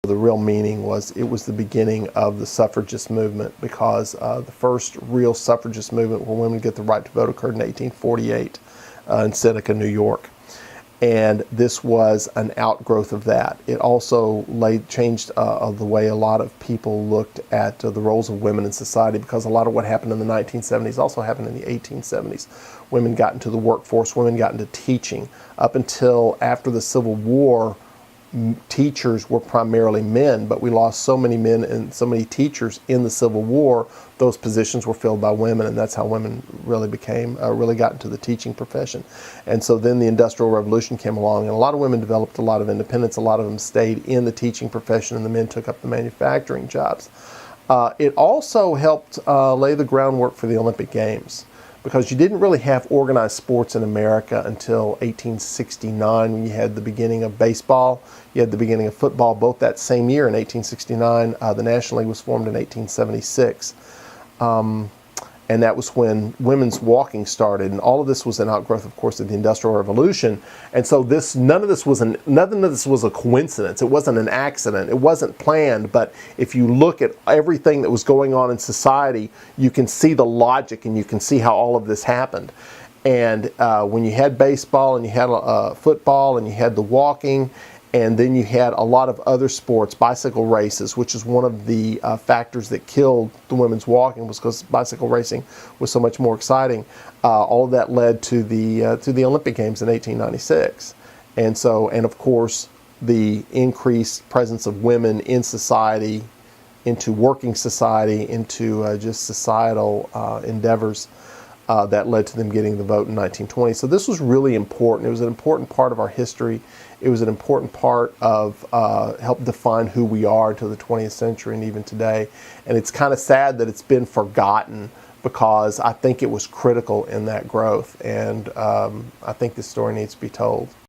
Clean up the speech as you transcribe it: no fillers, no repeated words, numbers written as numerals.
The real meaning was it was the beginning of the suffragist movement, because the first real suffragist movement where women get the right to vote occurred in 1848 in Seneca, New York. And this was an outgrowth of that. It also changed the way a lot of people looked at the roles of women in society, because a lot of what happened in the 1970s also happened in the 1870s. Women got into the workforce, women got into teaching. Up until after the Civil War, teachers were primarily men, but we lost so many men and so many teachers in the Civil War. Those positions were filled by women, and that's how women really really got into the teaching profession. And so then the Industrial Revolution came along, and a lot of women developed a lot of independence. A lot of them stayed in the teaching profession, and the men took up the manufacturing jobs. It also helped lay the groundwork for the Olympic Games, because you didn't really have organized sports in America until 1869, when you had the beginning of baseball, you had the beginning of football, both that same year in 1869. The National League was formed in 1876. And that was when women's walking started, and all of this was an outgrowth, of course, of the Industrial Revolution. And so none of this was a coincidence. It wasn't an accident. It wasn't planned. But if you look at everything that was going on in society, you can see the logic, and you can see how all of this happened. And when you had baseball, and you had football, and you had the walking, and then you had a lot of other sports, bicycle races, which is one of the factors that killed the women's walking, was because bicycle racing was so much more exciting. All of that led to the Olympic Games in 1896. And of course, the increased presence of women in society, into working society, into just societal endeavors, that led to them getting the vote in 1920. So this was really important. It was an important part of our history. It was an important part of helped define who we are until the 20th century and even today. And it's kind of sad that it's been forgotten, because I think it was critical in that growth. And I think this story needs to be told.